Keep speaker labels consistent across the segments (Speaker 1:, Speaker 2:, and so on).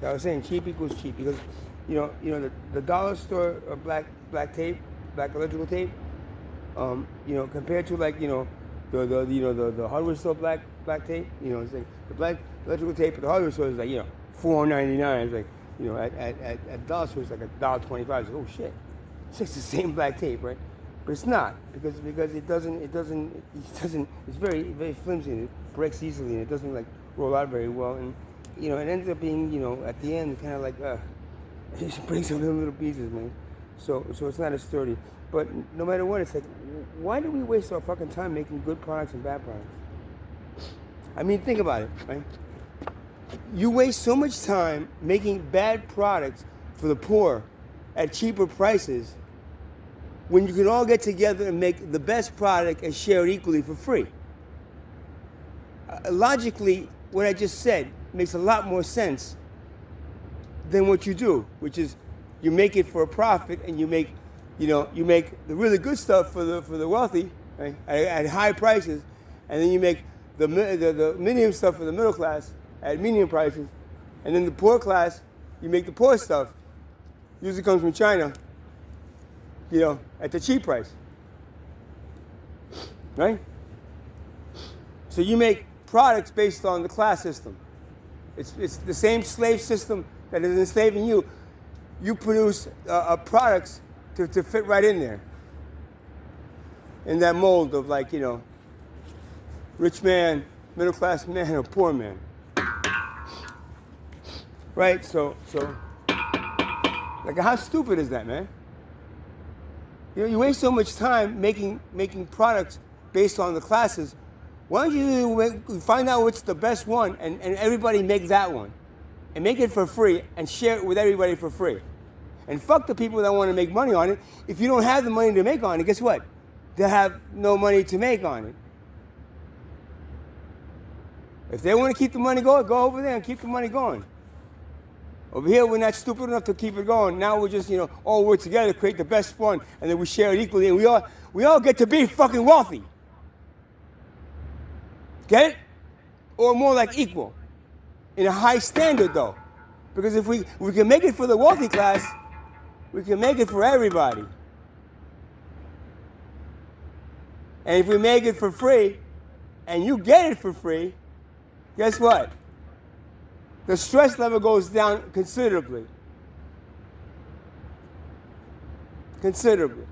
Speaker 1: So I was saying cheap equals cheap because, the dollar store black tape, black electrical tape, compared to like the hardware store black tape, it's like the black electrical tape at the hardware store is like $4.99. It's like at dollar store it's like $1.25. It's like, oh shit, it's just the same black tape, right? But it's not because it doesn't it's very flimsy and it breaks easily and it doesn't like roll out very well and it ends up being at the end kind of like it just breaks up in little pieces, man. So it's not as sturdy. But no matter what, it's like, why do we waste our fucking time making good products and bad products? I mean, think about it, right? You waste so much time making bad products for the poor at cheaper prices when you can all get together and make the best product and share it equally for free. Logically, what I just said makes a lot more sense than what you do, which is you make it for a profit and you make the really good stuff for the wealthy, right, at high prices, and then you make the medium stuff for the middle class at medium prices, and then the poor class, you make the poor stuff, usually comes from China, at the cheap price, right? So you make products based on the class system. It's the same slave system that is enslaving you. You produce products to fit right in there, in that mold of like, rich man, middle class man, or poor man. Right? So like how stupid is that, man? You waste so much time making products based on the classes. Why don't you find out what's the best one and everybody make that one? And make it for free and share it with everybody for free. And fuck the people that want to make money on it. If you don't have the money to make on it, guess what? They'll have no money to make on it. If they want to keep the money going, go over there and keep the money going. Over here, we're not stupid enough to keep it going. Now we're just, all work together to create the best one, and then we share it equally, and we all get to be fucking wealthy. Get it? Or more like equal. In a high standard, though. Because if we can make it for the wealthy class, we can make it for everybody. And if we make it for free, and you get it for free, guess what? The stress level goes down considerably. Considerably.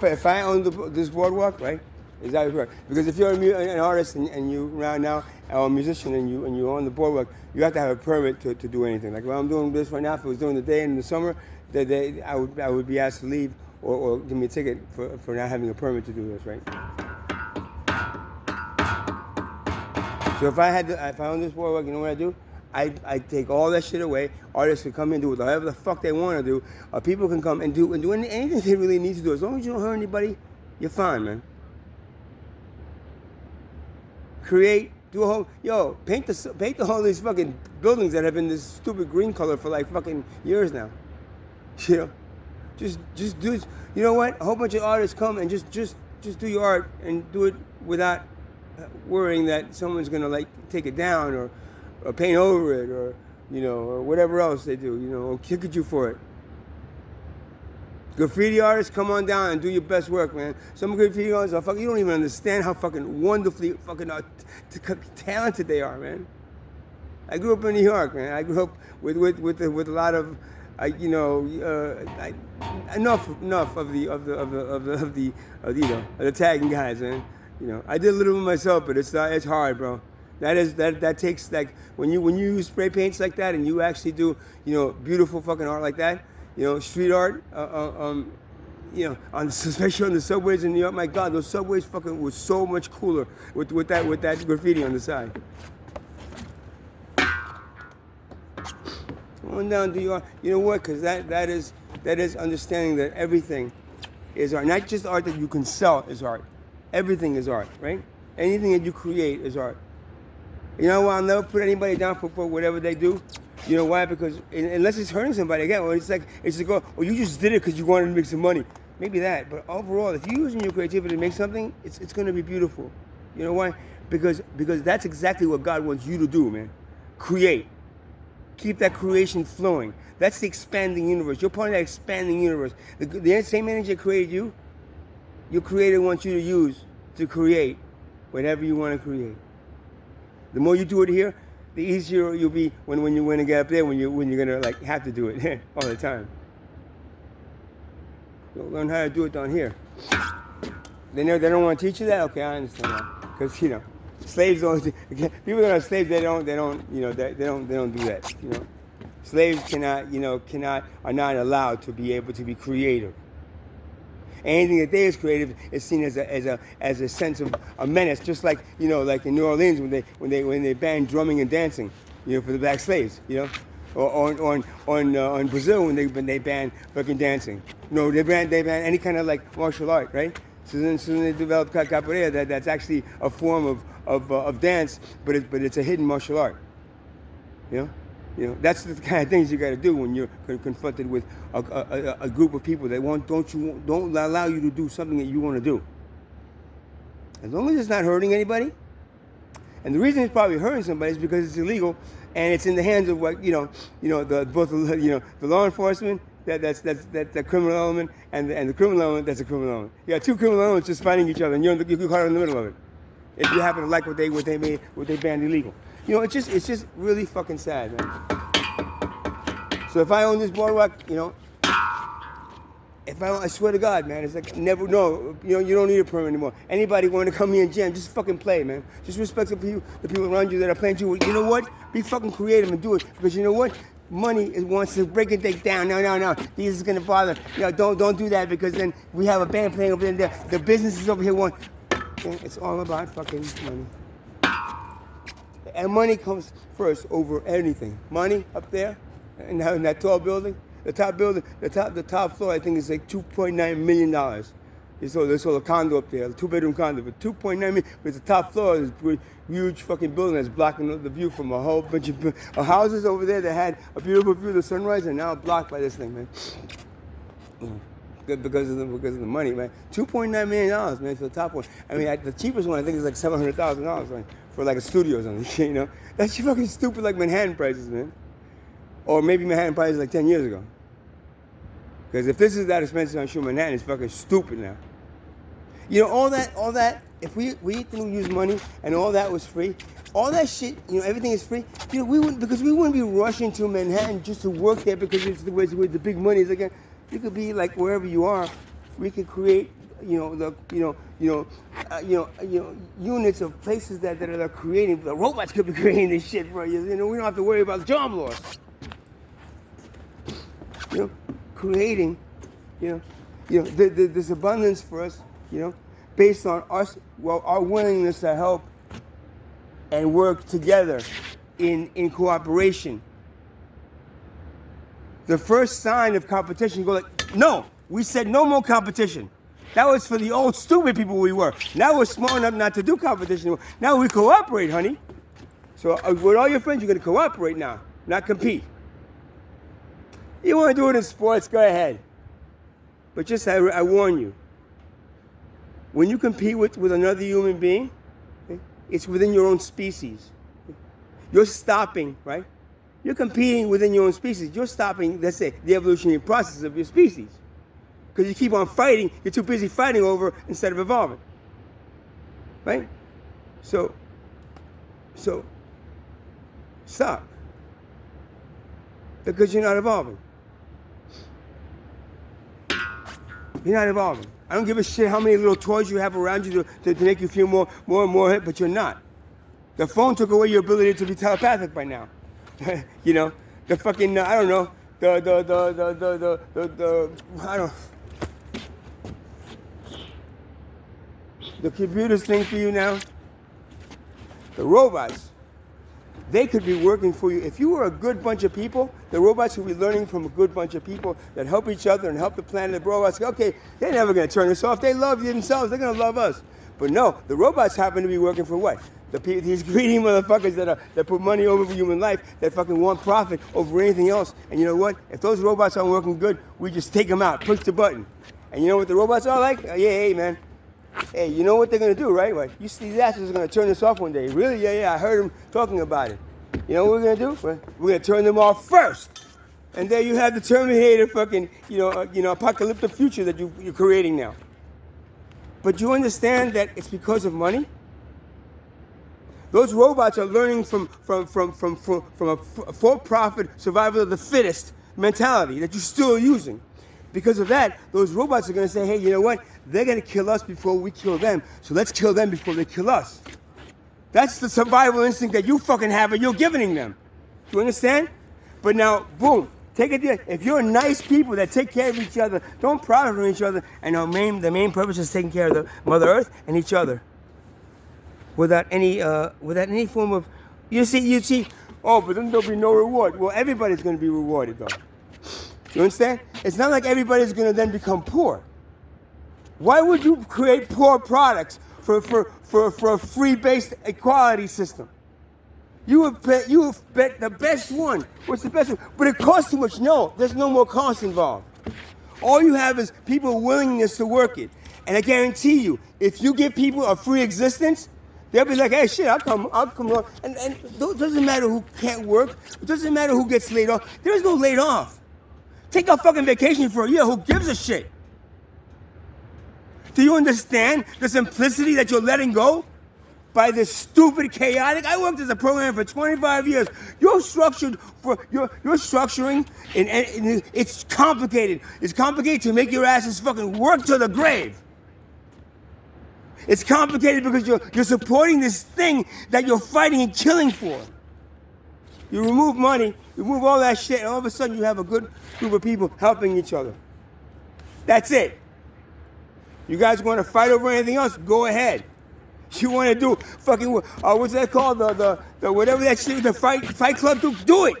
Speaker 1: If I own this boardwalk, right, is that correct? Because if you're an artist and you right now, or a musician and you own the boardwalk, you have to have a permit to do anything. Like when I'm doing this right now, if it was during the day and in the summer, I would be asked to leave or give me a ticket for not having a permit to do this, right? So if I own this boardwalk, you know what I do? I take all that shit away. Artists can come and do whatever the fuck they want to do. People can come and do anything they really need to do. As long as you don't hurt anybody, you're fine, man. Create, do a whole, paint the whole these fucking buildings that have been this stupid green color for like fucking years now. Just do. You know what? A whole bunch of artists come and just do your art and do it without worrying that someone's gonna like take it down or paint over it, or or whatever else they do, or kick at you for it. Graffiti artists, come on down and do your best work, man. Some graffiti artists are you don't even understand how fucking wonderfully fucking talented they are, man. I grew up in New York, man. I grew up with a lot of, enough of the tagging guys, man. I did a little bit myself, but it's hard, bro. That takes like when you use spray paints like that and you actually do beautiful fucking art like that, street art, especially on the subways in New York. My God, those subways fucking were so much cooler with that graffiti on the side. Come on down, do your art. You know what? Because that is understanding that everything is art. Not just art that you can sell is art. Everything is art, right? Anything that you create is art. You know why I'll never put anybody down for whatever they do? You know why? Because unless it's hurting somebody, again, well, it's like, oh, you just did it because you wanted to make some money. Maybe that, but overall, if you're using your creativity to make something, it's going to be beautiful. You know why? Because that's exactly what God wants you to do, man. Create. Keep that creation flowing. That's the expanding universe. You're part of that expanding universe. The same energy that created you, your creator wants you to use to create whatever you want to create. The more you do it here, the easier you'll be when you get up there, when you're gonna like have to do it all the time. You'll learn how to do it down here. They don't want to teach you that. Okay, I understand that. Because slaves don't. People that are slaves, they don't do that. Slaves are not allowed to be able to be creative. Anything that they is creative is seen as a sense of a menace, just like like in New Orleans when they banned drumming and dancing, for the black slaves, or on Brazil when they banned fucking dancing. They banned any kind of like martial art, right? So then they developed capoeira that's actually a form of dance, but it's a hidden martial art. That's the kind of things you got to do when you're confronted with a group of people that don't allow you to do something that you want to do. As long as it's not hurting anybody, and the reason it's probably hurting somebody is because it's illegal and it's in the hands of the law enforcement. That's the criminal element, and the criminal element, that's a criminal element. You got two criminal elements just fighting each other, and you're caught in the middle of it. If you happen to like what they banned illegal. It's just really fucking sad, man. So if I own this boardwalk, I swear to God, man, it's like you don't need a permit anymore. Anybody want to come here and jam, just fucking play, man. Just respect the people around you that are playing you. You know what? Be fucking creative and do it, because you know what? Money wants to break it down. No. This is gonna bother. Don't do that, because then we have a band playing over there. The business is over here. It's all about fucking money. And money comes first over anything. Money up there, in that tall building, the top floor, I think is like $2.9 million. There's a condo up there, a 2-bedroom condo, but $2.9 million. But the top floor is a huge fucking building that's blocking the view from a whole bunch of houses over there that had a beautiful view of the sunrise, and now blocked by this thing, man. Because of the money, man. $2.9 million, man, for the top one. I mean, the cheapest one I think is like $700,000 for like a studio or something. That's fucking stupid, like Manhattan prices, man. Or maybe Manhattan prices like 10 years ago. Because if this is that expensive, I'm sure Manhattan is fucking stupid now. All that. If we didn't use money and all that was free, all that shit, everything is free. We wouldn't be rushing to Manhattan just to work there because it's where the big money is. Again, you could be like wherever you are. We could create, units of places that are creating. The robots could be creating this shit for you. We don't have to worry about job loss. Creating, this abundance for us, based on us, our willingness to help and work together in cooperation. The first sign of competition, go like, no, we said no more competition. That was for the old stupid people we were. Now we're smart enough not to do competition anymore. Now we cooperate, honey. So with all your friends, you're going to cooperate now, not compete. You want to do it in sports, go ahead. But just, I warn you, when you compete with another human being, okay, it's within your own species. You're stopping, right? You're competing within your own species. You're stopping, let's say, the evolutionary process of your species. Because you keep on fighting, you're too busy fighting over instead of evolving. Right? So stop. Because you're not evolving. You're not evolving. I don't give a shit how many little toys you have around you to make you feel more and more hip, but you're not. The phone took away your ability to be telepathic by now. The fucking, I don't know, the computers thing for you now, the robots, they could be working for you. If you were a good bunch of people, The robots will be learning from a good bunch of people that help each other and help the planet. The robots go, okay, they're never going to turn us off. They love themselves. They're going to love us. But no, the robots happen to be working for what? These greedy motherfuckers that put money over human life, that fucking want profit over anything else. And you know what? If those robots aren't working good, we just take them out, push the button. And you know what the robots are like? Yeah, hey, man. Hey, you know what they're going to do, right? What? You see, these assholes are going to turn this off one day. Really? Yeah, I heard them talking about it. You know what we're going to do? We're going to turn them off first. And there you have the Terminator fucking, apocalyptic future that you're creating now. But you understand that it's because of money? Those robots are learning from a for-profit survival of the fittest mentality that you're still using. Because of that, those robots are going to say, hey, you know what? They're going to kill us before we kill them, so let's kill them before they kill us. That's the survival instinct that you fucking have and you're giving them. You understand? But now, boom, take it there. If you're nice people that take care of each other, don't profit from each other, and the main purpose is taking care of the Mother Earth and each other. Without any form of, you see, oh, but then there'll be no reward. Well, everybody's going to be rewarded, though. You understand? It's not like everybody's going to then become poor. Why would you create poor products for a free-based equality system? You have bet the best one. What's the best one? But it costs too much. No, there's no more cost involved. All you have is people's willingness to work it. And I guarantee you, if you give people a free existence, they'll be like, hey, shit, I'll come along. And it doesn't matter who can't work. It doesn't matter who gets laid off. There's no laid off. Take a fucking vacation for a year. Who gives a shit? Do you understand the simplicity that you're letting go by this stupid, chaotic? I worked as a programmer for 25 years. You're structuring, and it's complicated. It's complicated to make your asses fucking work to the grave. It's complicated because you're supporting this thing that you're fighting and killing for. You remove money, you remove all that shit, and all of a sudden you have a good group of people helping each other. That's it. You guys want to fight over anything else? Go ahead. You want to do fucking what's that called? The whatever that shit, the fight club, do it.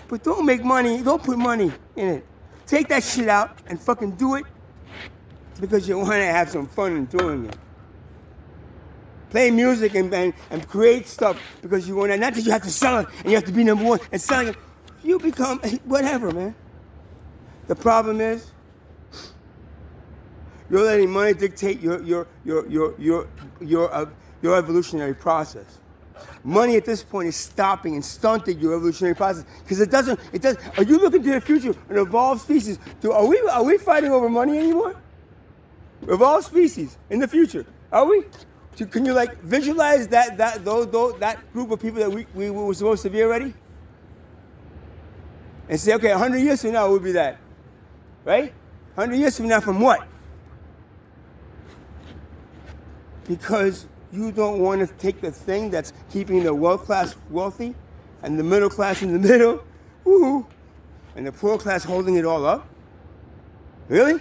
Speaker 1: But don't make money. Don't put money in it. Take that shit out and fucking do it because you want to have some fun in doing it. Play music and create stuff because you want to. Not that you have to sell it and you have to be number one and selling it. You become whatever, man. The problem is you're letting money dictate your evolutionary process. Money at this point is stopping and stunting your evolutionary process because it doesn't. Are you looking to the future, an evolved species? Are we fighting over money anymore? Evolved species in the future, are we? Can you visualize that group of people that we were supposed to be already? And say, okay, 100 years from now we'll be that, right? 100 years from now from what? Because you don't want to take the thing that's keeping the wealth class wealthy and the middle class in the middle, woo-hoo, and the poor class holding it all up? Really?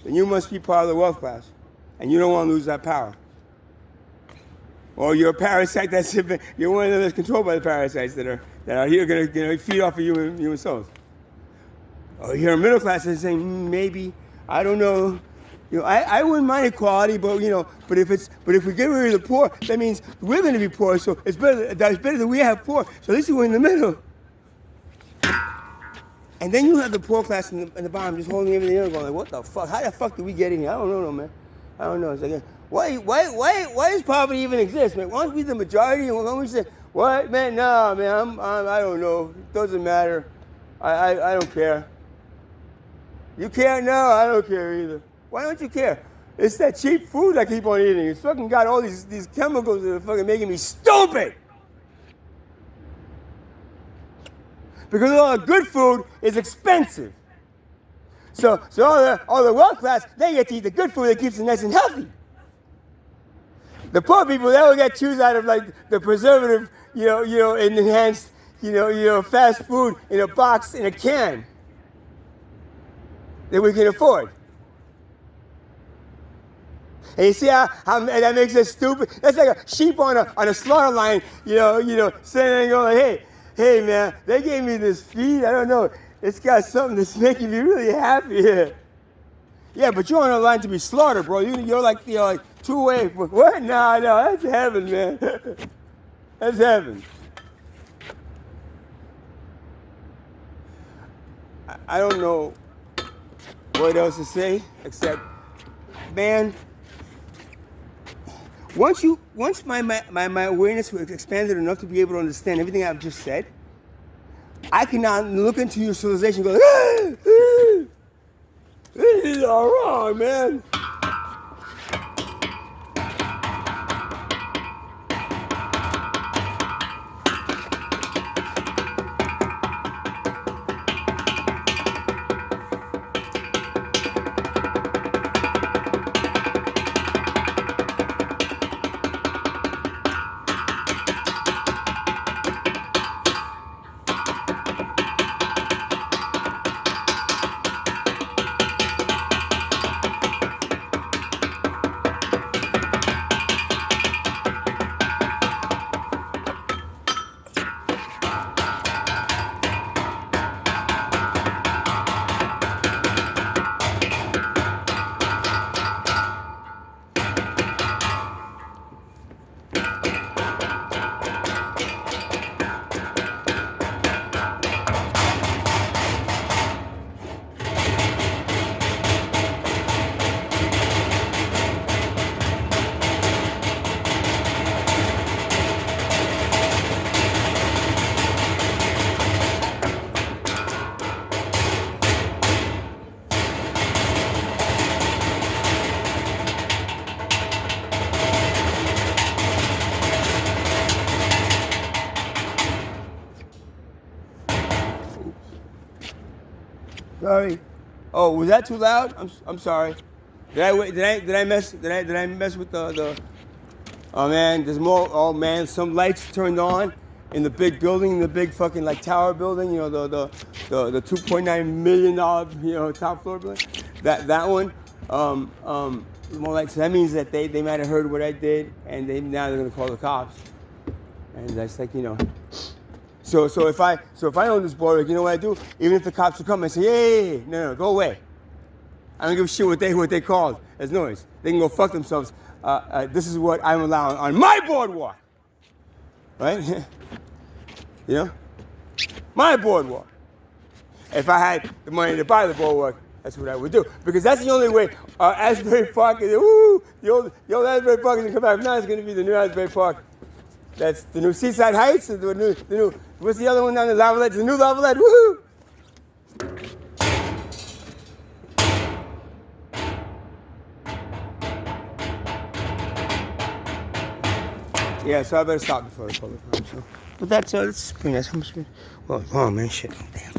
Speaker 1: Then you must be part of the wealth class, and you don't want to lose that power. Or you're a parasite you're one of them that's controlled by the parasites that are here going to feed off of human souls. Or you're a middle class that's saying maybe, I don't know. I wouldn't mind equality, but if we get rid of the poor, that means we're going to be poor. So it's better that we have poor. So at least we're in the middle. And then you have the poor class in the bottom just holding everything else, going what the fuck? How the fuck did we get in here? I don't know, man. I don't know. It's like, why does poverty even exist, man? Why don't we be the majority? And why don't we say, what, man? Nah, man. I don't know. It doesn't matter. I don't care. You care? No, I don't care either. Why don't you care? It's that cheap food I keep on eating. It's fucking got all these chemicals that are fucking making me stupid. Because all the good food is expensive. So all the wealth class, they get to eat the good food that keeps them nice and healthy. The poor people, they will get choose out of the preservative, enhanced, fast food in a box, in a can that we can afford. And you see how that makes us stupid? That's like a sheep on a slaughter line, sitting there going, Hey man, they gave me this feed. I don't know. It's got something that's making me really happy here. Yeah, but you're on a line to be slaughtered, bro. You're like 2 away. What? No, that's heaven, man. That's heaven. I don't know what else to say except, man. Once my awareness was expanded enough to be able to understand everything I've just said, I can now look into your civilization and go, this is all wrong, man. Sorry. Oh, was that too loud? I'm sorry. Did I mess with the Oh man, there's more. Oh man, some lights turned on in the big building, the big fucking like tower building. You know the $2.9 million top floor building. That one. More like, so that means that they might have heard what I did, and now they're gonna call the cops. And that's like So if I own this board, you know what I do? Even if the cops will come, I say, hey, no, go away. I don't give a shit what they called as noise. They can go fuck themselves. This is what I'm allowing on my boardwalk, right? My boardwalk. If I had the money to buy the boardwalk, that's what I would do, because that's the only way. Asbury Park is the old Asbury Park is gonna come back. Now it's gonna be the new Asbury Park. That's the new Seaside Heights, and the new. What's the other one down there? Lavalette. The new Lavalette. Woohoo! Yeah, so I better stop before I call the cops. But that's pretty nice. Well, oh man, shit. Damn.